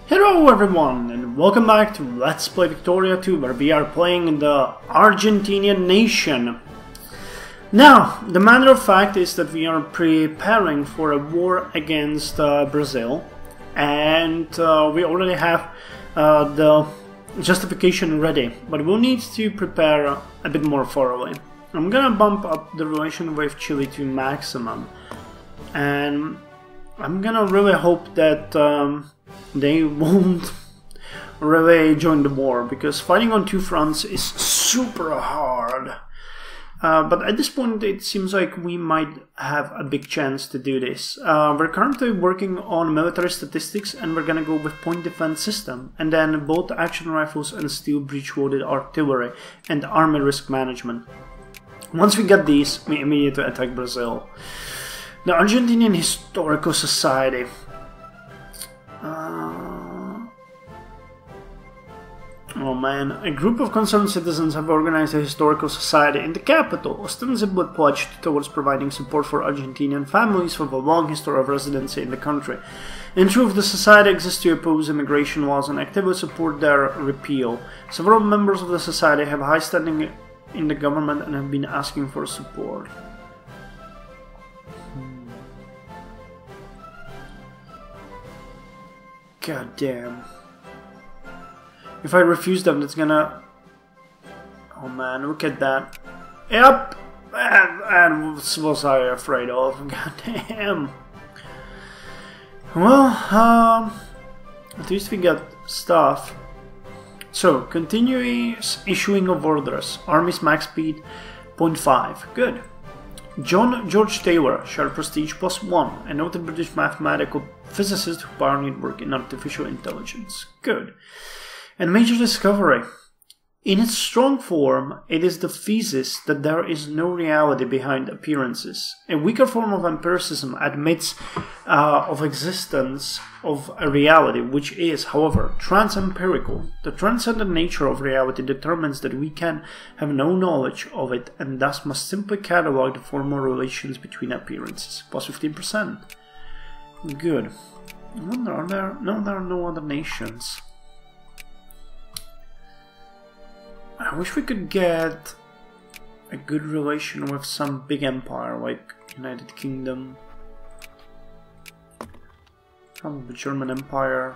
Hello everyone, and welcome back to Let's Play Victoria 2, where we are playing the Argentinian nation. Now, the matter of fact is that we are preparing for a war against Brazil, and we already have the justification ready, but we'll need to prepare a bit more thoroughly. I'm gonna bump up the relation with Chile to maximum, and I'm gonna really hope that they won't really join the war, because fighting on two fronts is super hard. But at this point it seems like we might have a big chance to do this. We're currently working on military statistics, and we're gonna go with point defense system, and then both action rifles and steel breech loaded artillery and army risk management. Once we get these, we immediately attack Brazil. The Argentinian Historical Society. Oh man, a group of concerned citizens have organized a historical society in the capital, ostensibly pledged towards providing support for Argentinian families with a long history of residency in the country. In truth, the society exists to oppose immigration laws and actively support their repeal. Several members of the society have high standing in the government and have been asking for support. God damn. If I refuse them, that's gonna... Oh man, look at that. Yep! And what was I afraid of? God damn. Well, at least we got stuff. So, continuous issuing of orders. Army's max speed 0.5. Good. John George Taylor, shared prestige +1, a noted British mathematical physicist who pioneered work in artificial intelligence. Good. And major discovery. In its strong form, it is the thesis that there is no reality behind appearances. A weaker form of empiricism admits of existence of a reality which is, however, trans-empirical. The transcendent nature of reality determines that we can have no knowledge of it, and thus must simply catalog the formal relations between appearances. +15%. Good. I wonder, there are no other nations. I wish we could get a good relation with some big empire like United Kingdom, probably German Empire,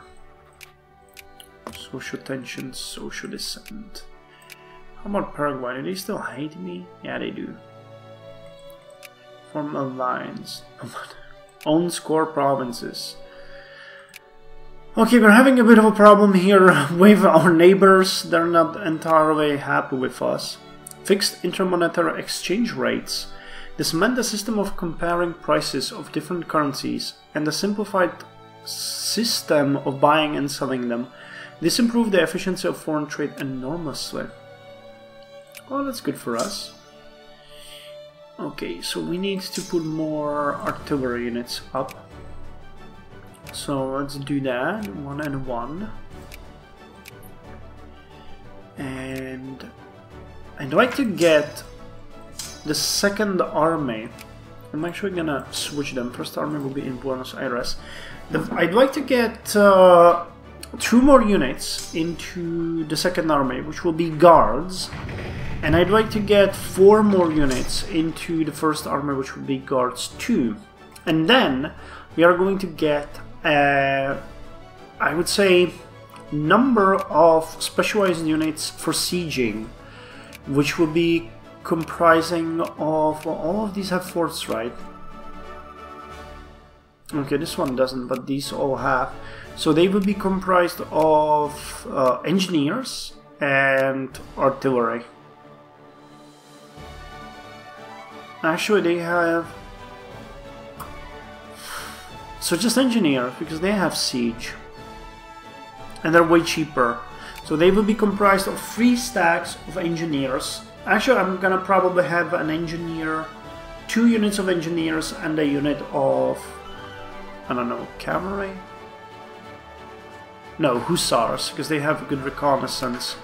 social tensions, social dissent. How about Paraguay? Do they still hate me? Yeah, they do. Form alliance. Own score provinces. Okay, we're having a bit of a problem here with our neighbors. They're not entirely happy with us. Fixed intermonetary exchange rates. This meant a system of comparing prices of different currencies and a simplified system of buying and selling them. This improved the efficiency of foreign trade enormously. Well, that's good for us. Okay, so we need to put more artillery units up. So let's do that, 1 and 1. And I'd like to get the second army. I'm actually gonna switch them. First army will be in Buenos Aires. I'd like to get 2 more units into the second army, which will be guards. And I'd like to get 4 more units into the first army, which will be guards 2. And then we are going to get I would say number of specialized units for sieging, which will be comprising of, well, all of these have forts, right? Okay, this one doesn't, but these all have. So they will be comprised of engineers and artillery. Actually, they have... So just engineers, because they have siege. And they're way cheaper. So they will be comprised of 3 stacks of engineers. Actually, I'm gonna probably have an engineer, 2 units of engineers and a unit of, I don't know, cavalry? No, hussars, because they have good reconnaissance.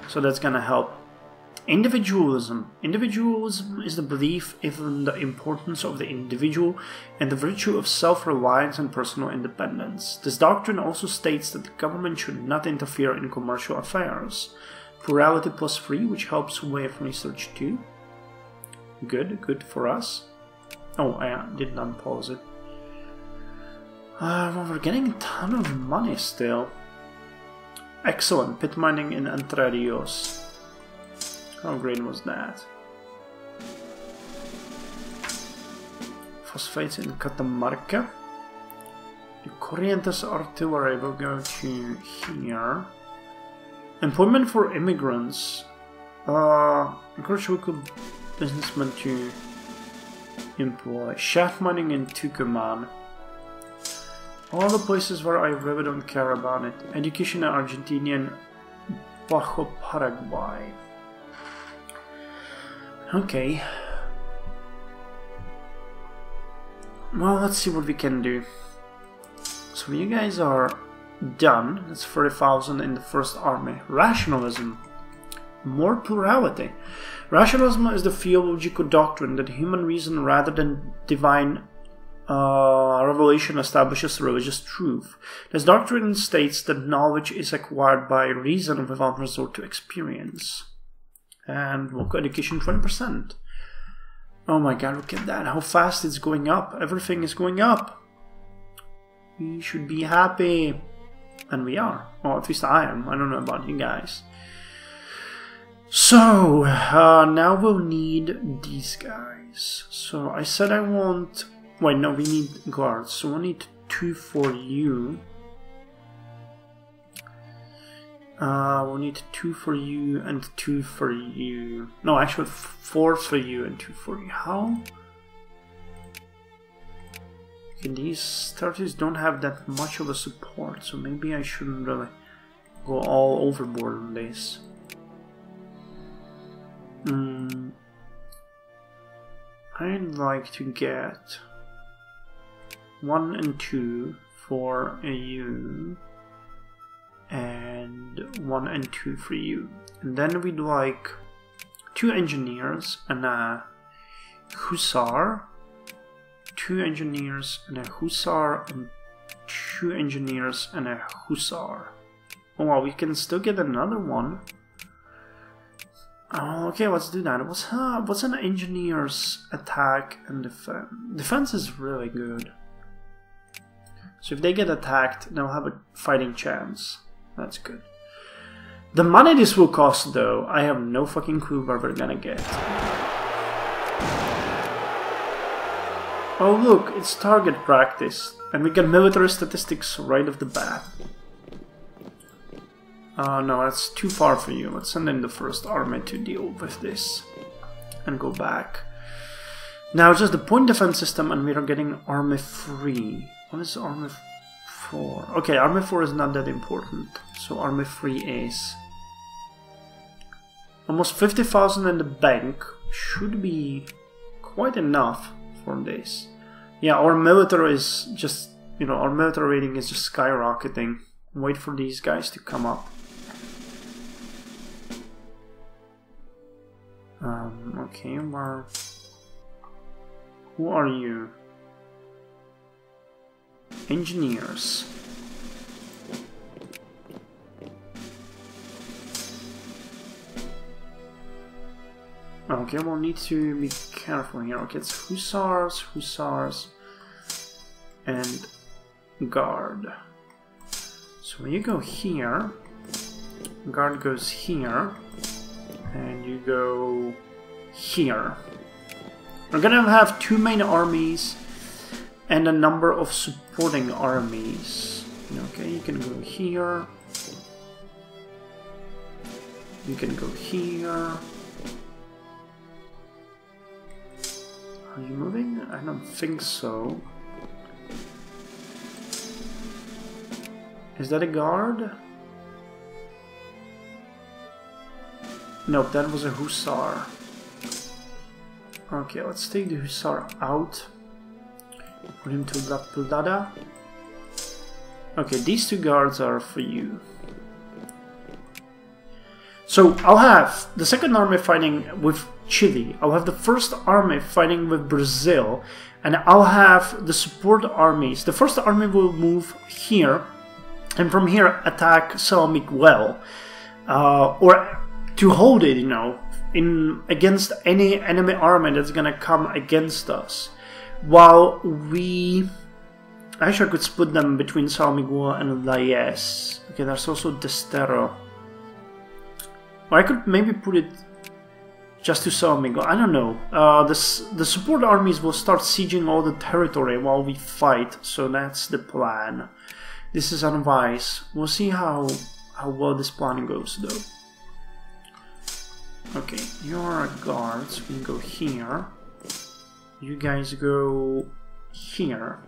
So that's gonna help. Individualism. Individualism is the belief in the importance of the individual and the virtue of self-reliance and personal independence. This doctrine also states that the government should not interfere in commercial affairs. Plurality plus free, which helps with research too. Good for us. Oh, I did not pause it. Well, we're getting a ton of money still. Excellent. Pit mining in Entre Rios. How great was that? Phosphates in Catamarca. The Corrientes artillery will go to here. Employment for immigrants. Encourage local businessmen to employ. Shaft mining in Tucumán. All the places where I really don't care about it. Education in Argentina and Bajo Paraguay. Okay. Well, let's see what we can do. So you guys are done. That's 30,000 in the first army. Rationalism. More plurality. Rationalism is the theological doctrine that human reason rather than divine revelation establishes religious truth. This doctrine states that knowledge is acquired by reason without resort to experience. And local education 20%. Oh my god, look at that, how fast it's going up. Everything is going up. We should be happy. And we are. Well, at least I am. I don't know about you guys. So, now we'll need these guys. So, I said I want... Wait, no, we need guards. So, we'll need 2 for you. We'll need 2 for you and 2 for you. No, actually 4 for you and 2 for you. How? Okay, these territories don't have that much of a support, so maybe I shouldn't really go all overboard on this. I'd like to get 1 and 2 for you. And 1 and 2 for you. And then we'd like 2 engineers and a hussar, 2 engineers and a hussar, and 2 engineers and a hussar. Oh well, we can still get another one. Oh, okay, let's do that. What's an engineer's attack and defense? Defense is really good. So if they get attacked, they'll have a fighting chance. That's good. The money this will cost, though, I have no fucking clue where we're gonna get. Oh look, it's target practice. And we get military statistics right off the bat. No, that's too far for you. Let's send in the first army to deal with this. And go back. Now it's just the point defense system and we are getting army 3. What is army 4? Okay, army 4 is not that important. So army 3 is... almost 50,000 in the bank. Should be quite enough for this. Yeah, our military is just... you know, our military rating is just skyrocketing. Wait for these guys to come up. Okay, where... who are you? Engineers. Okay, we'll need to be careful here. Okay, it's hussars, hussars, and guard. So when you go here, guard goes here, and you go here. We're gonna have 2 main armies and a number of supporting armies. Okay, you can go here. You can go here. Are you moving? I don't think so. Is that a guard? Nope, that was a hussar. Okay, let's take the hussar out. Put him to La Plata. Okay, these 2 guards are for you. So So I'll have the second army fighting with Chile, I'll have the first army fighting with Brazil, and I'll have the support armies. The first army will move here, and from here attack São Miguel, or to hold it, you know, against any enemy army that's gonna come against us. While we... Actually, I could split them between São Miguel and Laes. Okay, there's also Destero. Or I could maybe put it just to São Miguel. I don't know. The support armies will start sieging all the territory while we fight, so that's the plan. This is unwise. We'll see how well this plan goes, though. Okay, your guards can go here. You guys go here.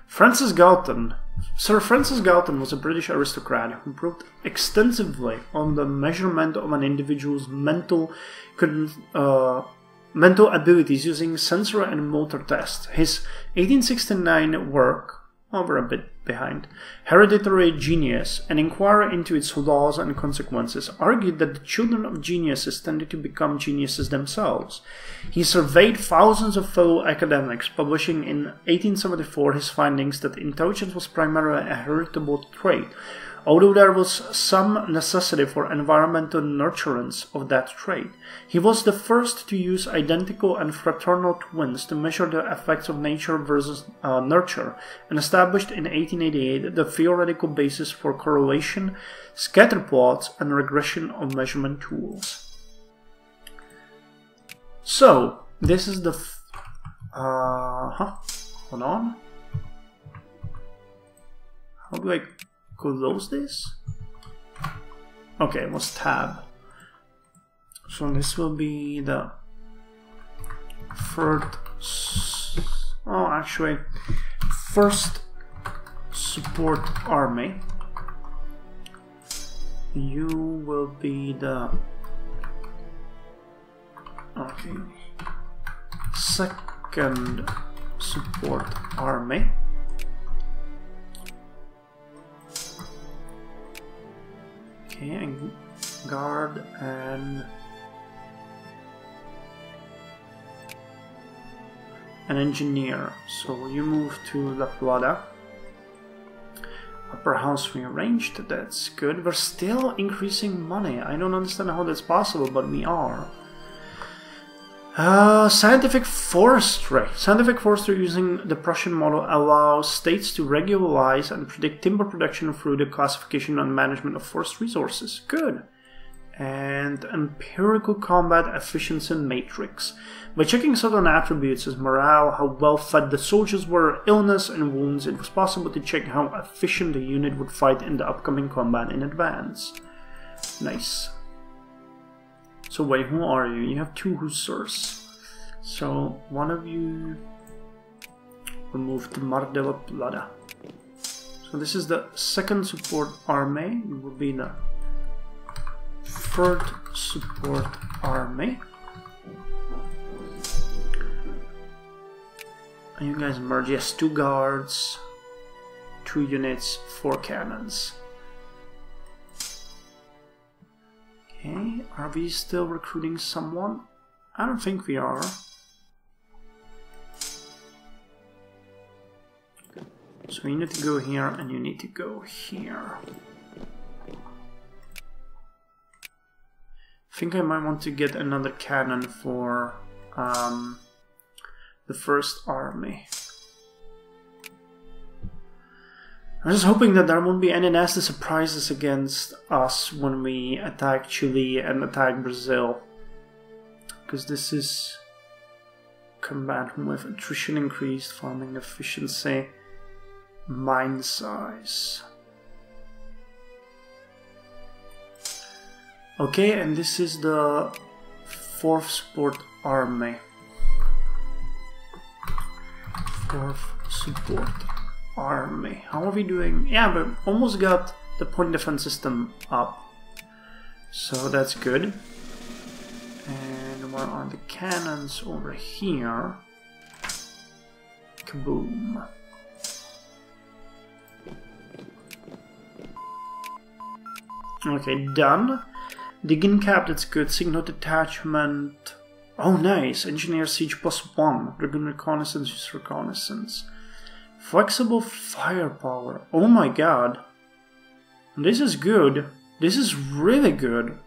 Francis Galton. Sir Francis Galton was a British aristocrat who worked extensively on the measurement of an individual's mental abilities using sensor and motor tests. His 1869 work, over a bit behind, Hereditary Genius, an inquiry into its laws and consequences, argued that the children of geniuses tended to become geniuses themselves. He surveyed thousands of fellow academics, publishing in 1874 his findings that intelligence was primarily a heritable trait, although there was some necessity for environmental nurturance of that trait. He was the first to use identical and fraternal twins to measure the effects of nature versus nurture, and established in 1888 the theoretical basis for correlation, scatter plots, and regression of measurement tools. So, this is the... hold on. How do I close this? Okay, it was tab. So this will be the first support army. You will be the second support army. And guard and an engineer. So you move to La Plata. Upper house rearranged, that's good. We're still increasing money. I don't understand how that's possible, but we are. Scientific forestry. Scientific forestry using the Prussian model allows states to regularize and predict timber production through the classification and management of forest resources. Good. And empirical combat efficiency matrix. By checking certain attributes as morale, how well fed the soldiers were, illness and wounds, it was possible to check how efficient the unit would fight in the upcoming combat in advance. Nice. So wait, who are you? You have 2 hussars. So one of you will move to Mar de la Plata. So this is the second support army. It will be the third support army. And you guys merge. Yes, 2 guards, 2 units, 4 cannons. Okay, are we still recruiting someone? I don't think we are. So you need to go here and you need to go here. I think I might want to get another cannon for the first army. I'm just hoping that there won't be any nasty surprises against us when we attack Chile and attack Brazil. Because this is combat with attrition increased, farming efficiency, mine size. Okay, and this is the 4th support army. 4th support army. How are we doing? Yeah, but almost got the point defense system up. So that's good. And where are the cannons? Over here. Kaboom. Okay, done. Digging cap, that's good. Signal detachment. Oh, nice. Engineer siege +1. Dragoon reconnaissance, use reconnaissance. Flexible firepower. Oh my god. This is good. This is really good.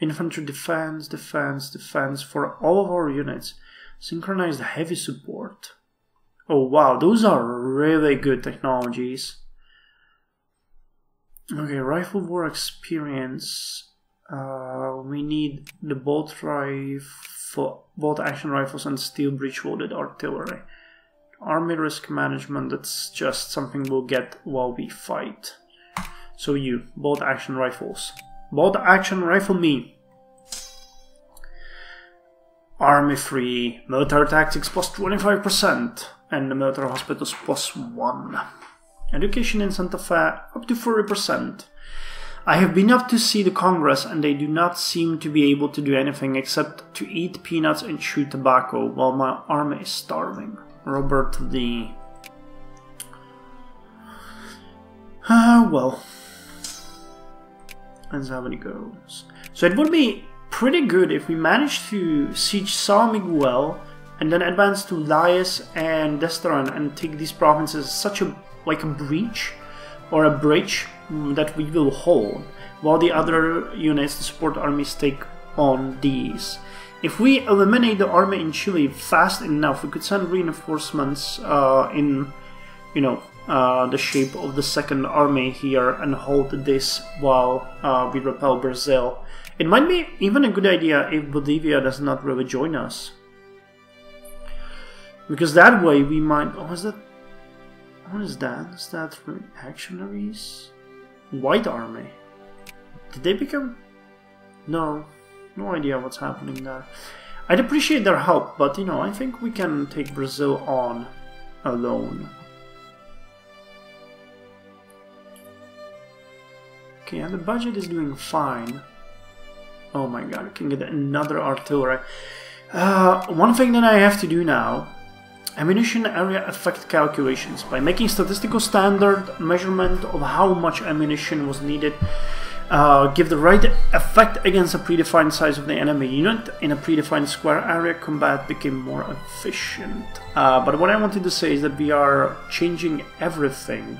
Infantry defense, defense, defense for all of our units. Synchronized heavy support. Oh wow, those are really good technologies. Okay, rifle war experience. We need the bolt action rifles and steel breech loaded artillery. Army risk management, that's just something we'll get while we fight. So you, bolt action rifles. Bolt action rifle me. Army free, military tactics +25%, and the military hospitals +1. Education in Santa Fe up to 40%. I have been up to see the Congress and they do not seem to be able to do anything except to eat peanuts and chew tobacco while my army is starving. Robert Lee. Well. Let's have it goes. So it would be pretty good if we managed to siege San Miguel and then advance to Lais and Desteran and take these provinces as such a like a breach or a bridge that we will hold, while the other units, the support armies, take on these. If we eliminate the army in Chile fast enough, we could send reinforcements in, you know, the shape of the second army here and hold this while we repel Brazil. It might be even a good idea if Bolivia does not really join us, because that way we might. Oh, is that? What is that? Is that reactionaries? White army. Did they become? No, no idea what's happening there. I'd appreciate their help, but you know, I think we can take Brazil on alone. Okay, and the budget is doing fine. Oh my god, I can get another artillery. One thing that I have to do now, ammunition area effect calculations. By making statistical standard measurement of how much ammunition was needed, give the right effect against a predefined size of the enemy unit in a predefined square area, combat became more efficient. But what I wanted to say is that we are changing everything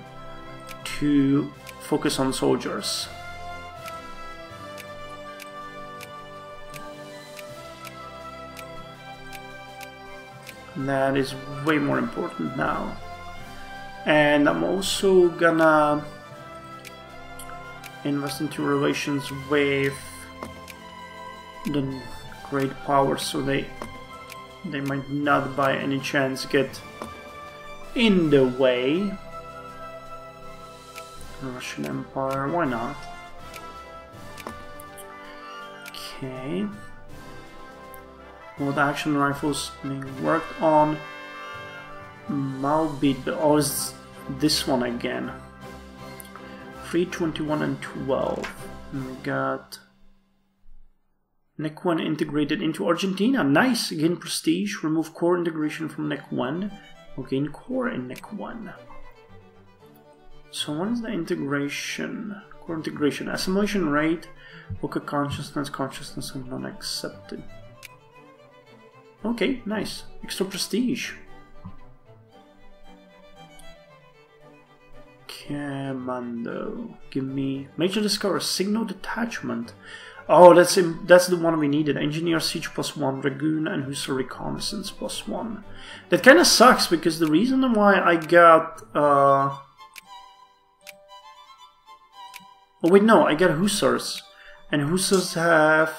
to focus on soldiers. That is way more important now. And I'm also gonna invest into relations with the great powers, so they might not by any chance get in the way. Russian Empire, why not? Okay. Bolt action rifles being worked on. Malbit, oh, is this one again? 321 and 12. And we got NEC 1 integrated into Argentina. Nice! Gain prestige, remove core integration from NEC 1. We'll gain core in NEC 1. So what is the integration? Core integration. Assimilation rate, local consciousness, consciousness and non-accepted. Okay, nice. Extra prestige. Commando. Give me major discover signal detachment. Oh, that's the one we needed. Engineer siege +1, Dragoon and Hussar reconnaissance +1. That kind of sucks because the reason why I got oh wait, no, I got Hussars, and Hussars have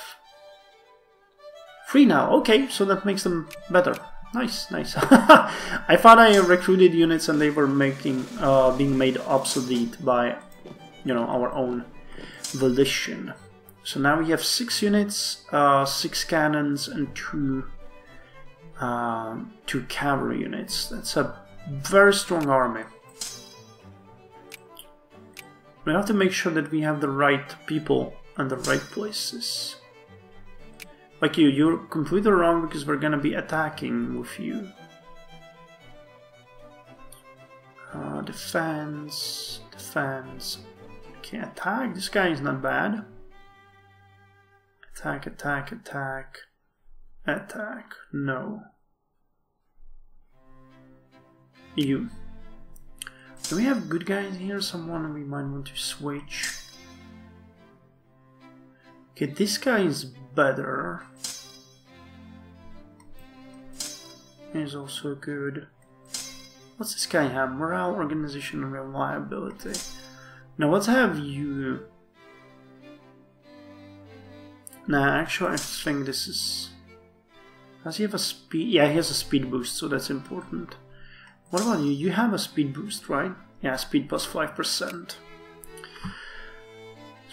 3 now. Okay, so that makes them better. Nice, nice. I thought I recruited units and they were being made obsolete by, you know, our own volition. So now we have 6 units, 6 cannons, and 2 cavalry units. That's a very strong army. We have to make sure that we have the right people and the right places. Like you're completely wrong because we're gonna be attacking with you. Defense, defense, Okay, attack. This guy is not bad. Attack, attack, attack. Attack. No. You. Do we have good guys here? Someone we might want to switch. Okay, this guy is better. He's also good. What's this guy have? Morale, organization, and reliability. Now let's have you. Nah, actually I think this is... Does he have a speed? Yeah, he has a speed boost, so that's important. What about you? You have a speed boost, right? Yeah, speed plus 5%.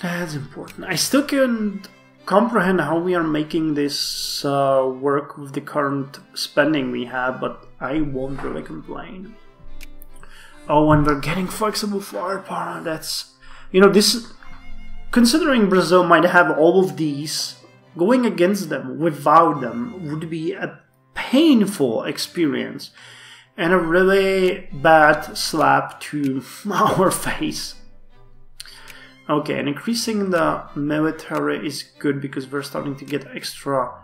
That's important. I still can't comprehend how we are making this work with the current spending we have, but I won't really complain. Oh, and we're getting flexible firepower. That's... You know, this... Considering Brazil might have all of these, going against them without them would be a painful experience and a really bad slap to our face. Okay, and increasing the military is good because we're starting to get extra...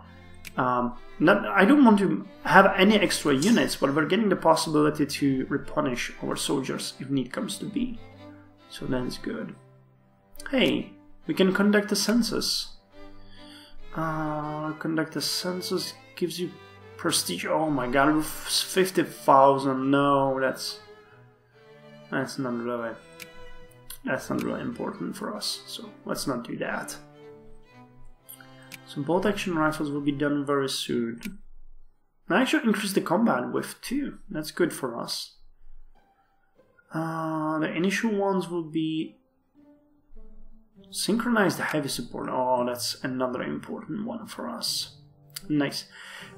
I don't want to have any extra units, but we're getting the possibility to replenish our soldiers if need comes to be. So that's good. Hey, we can conduct a census. Conduct a census gives you prestige. Oh my god, 50,000. No, that's not really important for us. So let's not do that. So bolt action rifles will be done very soon. I actually increase the combat width too. That's good for us. The initial ones will be synchronized heavy support. Oh, that's another important one for us. Nice.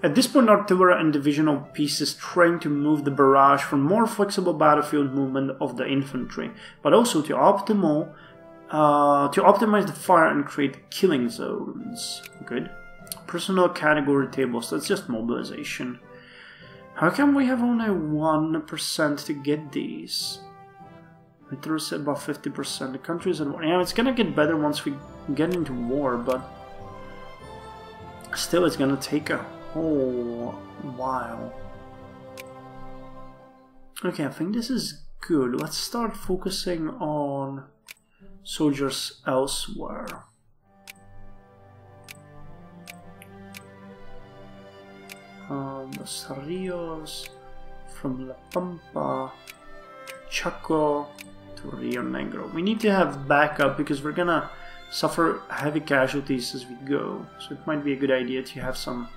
At this point, artillery and divisional pieces train to move the barrage for more flexible battlefield movement of the infantry, but also to optimize the fire and create killing zones. Good. Personnel category tables. That's just mobilization. How come we have only 1% to get these? Literacy about 50%. The country is at war. Yeah, it's gonna get better once we get into war, but still it's gonna take a whole while. Okay, I think this is good. Let's start focusing on soldiers elsewhere. Los Rios, from La Pampa to Chaco to Rio Negro. We need to have backup because we're gonna suffer heavy casualties as we go. So it might be a good idea to have some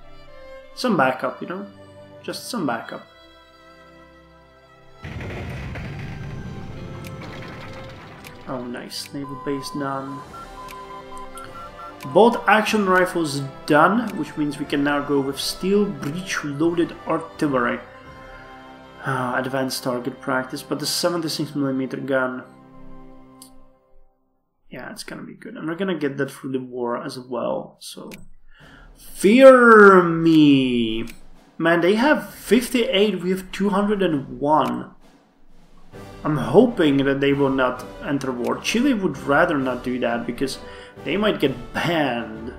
backup, you know? Just some backup. Oh nice, naval base done. Bolt action rifles done, which means we can now go with steel breech loaded artillery. Advanced target practice, but the 76mm gun, yeah, it's gonna be good, and we're gonna get that through the war as well. So fear me, man. They have 58, we have 201. I'm hoping that they will not enter war. Chile would rather not do that because they might get banned.